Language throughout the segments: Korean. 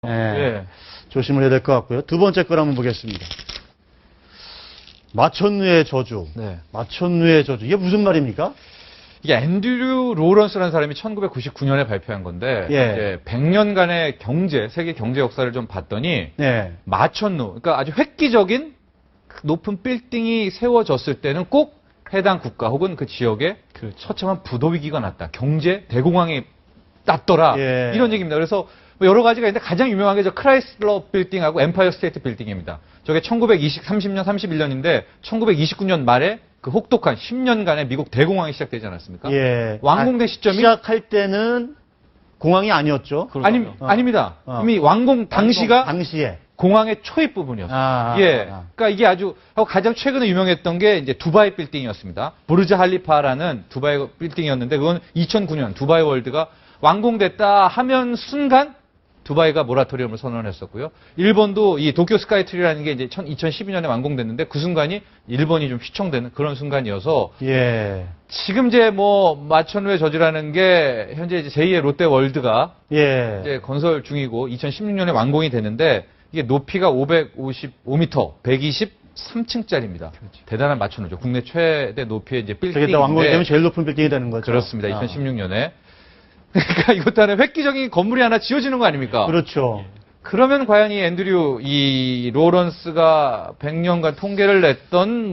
예. 예. 조심을 해야 될 것 같고요. 두 번째 걸 한번 보겠습니다. 마천루의 저주. 네. 마천루의 저주. 이게 무슨 말입니까? 이게 앤드류 로런스라는 사람이 1999년에 발표한 건데 예. 이제 100년간의 세계 경제 역사를 좀 봤더니 네. 마천루, 그러니까 아주 획기적인 높은 빌딩이 세워졌을 때는 꼭 해당 국가 혹은 그 지역에 처참한 부도 위기가 났다. 경제 대공황이 났더라. 예. 이런 얘기입니다. 그래서 뭐 여러 가지가 있는데 가장 유명한 게 저 크라이슬러 빌딩하고 엠파이어 스테이트 빌딩입니다. 저게 1930년, 31년인데 1929년 말에 그 혹독한 10년간의 미국 대공황이 시작되지 않았습니까? 예. 완공된 시점이 시작할 때는 공항이 아니었죠. 아닙니다. 이미 완공 당시가 당시에. 공항의 초입 부분이었어요. 아, 예. 그러니까 이게 아주 가장 최근에 유명했던 게 이제 두바이 빌딩이었습니다. 부르즈 할리파라는 두바이 빌딩이었는데 그건 2009년 두바이 월드가 완공됐다 하면 순간 두바이가 모라토리엄을 선언했었고요. 일본도 이 도쿄 스카이트리라는 게 이제 2012년에 완공됐는데 그 순간이 일본이 좀 휘청되는 그런 순간이어서 예. 지금 이제 뭐 마천루의 저주라는 게 현재 이제 제2의 롯데 월드가 예. 이제 건설 중이고 2016년에 완공이 되는데 이게 높이가 555m, 123층짜리입니다. 대단한 마천루죠. 국내 최대 높이의 이제 저게 빌딩인데 다 완공이 되면 제일 높은 빌딩이 되는 거죠. 그렇습니다. 2016년에. 그러니까 이것도 하나 획기적인 건물이 하나 지어지는 거 아닙니까? 그렇죠. 그러면 과연 이 로런스가 100년간 통계를 냈던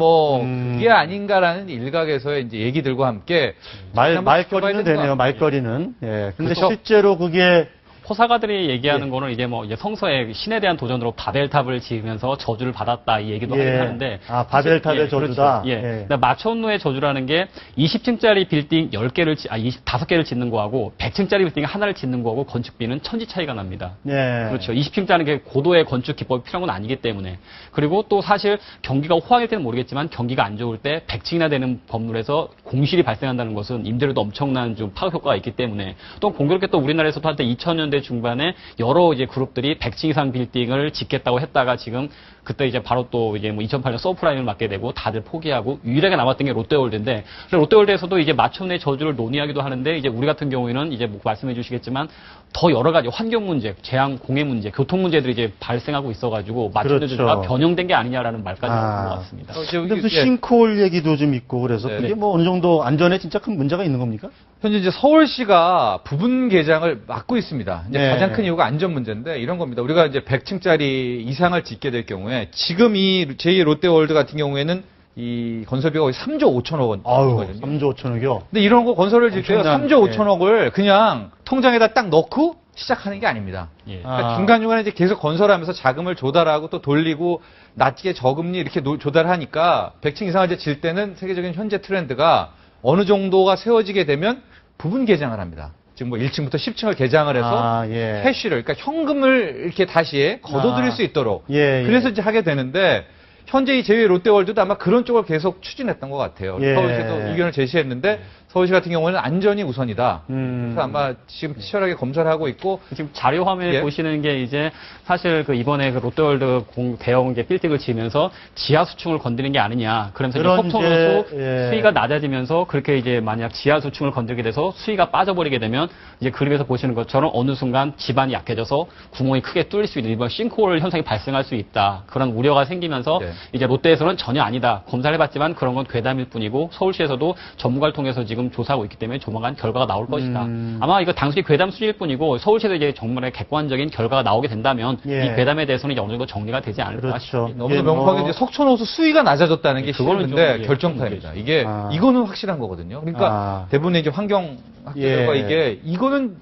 그게 아닌가라는 일각에서의 이제 얘기들과 함께 말거리는 되네요. 말거리는. 예. 근데 그렇죠? 실제로 그게 호사가들이 얘기하는 거는 이제 뭐 이제 성서의 신에 대한 도전으로 바벨탑을 지으면서 저주를 받았다 이 얘기도 예. 하긴 하는데 아, 바벨탑의 저주다. 그렇죠. 예. 예. 근데 마천루의 저주라는 게 20층짜리 빌딩 10개를 25개를 짓는 거하고 100층짜리 빌딩 하나를 짓는 거하고 건축비는 천지 차이가 납니다. 예. 그렇죠. 20층짜리 게 고도의 건축 기법이 필요한 건 아니기 때문에. 그리고 또 사실 경기가 호황일 때는 모르겠지만 경기가 안 좋을 때 100층이나 되는 건물에서 공실이 발생한다는 것은 임대료도 엄청난 좀 파급 효과가 있기 때문에 또 공교롭게 또 우리나라에서도 한때 2000년대 중반에 여러 이제 그룹들이 100층 이상 빌딩을 짓겠다고 했다가 지금 그때 이제 바로 또 이제 뭐 2008년 서프라임을 맞게 되고 다들 포기하고 유일하게 남았던 게 롯데월드인데 롯데월드에서도 이제 마천루의 저주를 논의하기도 하는데 이제 우리 같은 경우에는 이제 뭐 말씀해 주시겠지만 더 여러 가지 환경 문제, 재앙, 공해 문제, 교통 문제들이 이제 발생하고 있어가지고 마천루의 그렇죠. 저주가 변형된 게 아니냐라는 말까지 나온 것 같습니다. 근데 무슨 싱크홀 얘기도 좀 있고 그래서 네. 그게 뭐 어느 정도 안전에 진짜 큰 문제가 있는 겁니까? 현재 이제 서울시가 부분 개장을 막고 있습니다. 이제 네. 가장 큰 이유가 안전 문제인데 이런 겁니다. 우리가 이제 100층짜리 이상을 짓게 될 경우에 지금 이 제2 롯데월드 같은 경우에는 이 건설비가 거의 3조 5천억 원이거든요. 3조 5천억이요? 근데 이런 거 건설을 질 때 엄청난, 3조 예. 5천억을 그냥 통장에다 딱 넣고 시작하는 게 아닙니다. 예. 그러니까 중간중간에 이제 계속 건설하면서 자금을 조달하고 또 돌리고 낮게 저금리 이렇게 조달하니까 100층 이상을 이제 질 때는 세계적인 현재 트렌드가 어느 정도가 세워지게 되면 부분 개장을 합니다. 지금 뭐 1층부터 10층을 개장을 해서 예. 캐시를, 그러니까 현금을 이렇게 다시 거둬들일 수 있도록. 예, 예. 그래서 이제 하게 되는데 현재 이 제2의 롯데월드도 아마 그런 쪽을 계속 추진했던 것 같아요. 예. 서울시도 의견을 제시했는데 서울시 같은 경우는 안전이 우선이다. 그래서 아마 지금 치열하게 검사를 하고 있고 지금 자료 화면에 예. 보시는 게 이제 사실 그 이번에 그 롯데월드 대형 이제 빌딩을 지으면서 지하 수층을 건드리는 게 아니냐. 그러면서 이제 그런 석촌호수 이제, 예. 수위가 낮아지면서 그렇게 이제 만약 지하 수층을 건드리게 돼서 수위가 빠져버리게 되면 이제 그림에서 보시는 것처럼 어느 순간 지반이 약해져서 구멍이 크게 뚫릴 수 있는 일반 싱크홀 현상이 발생할 수 있다. 그런 우려가 생기면서 네. 이제 롯데에서는 전혀 아니다. 검사를 해봤지만 그런 건 괴담일 뿐이고 서울시에서도 전문가를 통해서 지금 조사하고 있기 때문에 조만간 결과가 나올 것이다. 아마 이거 단순히 괴담 수준일 뿐이고 서울시에서 이제 정말 객관적인 결과가 나오게 된다면 예. 이 괴담에 대해서는 이제 어느 정도 정리가 되지 않을까 그렇죠. 싶습니다. 너무 이게 명확하게 뭐- 이제 석촌호수 수위가 낮아졌다는 게 그거는 싫은데 좀, 예, 결정타입니다. 좀 이게 이거는 확실한 거거든요. 그러니까 대부분의 이제 환경학자들과 예. 이게 이거는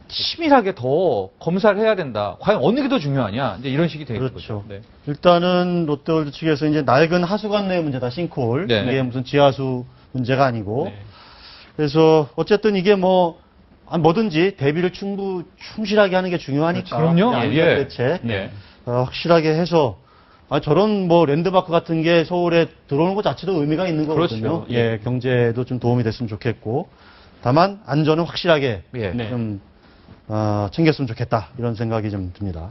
치밀하게 더 검사를 해야 된다. 과연 어느 게 더 중요하냐? 이제 이런 식이 되는 그렇죠. 거죠. 네. 일단은 롯데월드 측에서 이제 낡은 하수관내의 문제다, 싱크홀. 네. 이게 무슨 지하수 문제가 아니고. 네. 그래서 어쨌든 이게 뭐든지 대비를 충실하게 하는 게 중요하니까. 그럼요. 안전 예. 대책. 네. 확실하게 해서 저런 뭐 랜드마크 같은 게 서울에 들어오는 것 자체도 의미가 있는 거거든요. 그렇죠. 예, 경제도 좀 도움이 됐으면 좋겠고. 다만 안전은 확실하게 예. 네. 좀 챙겼으면 좋겠다 이런 생각이 좀 듭니다.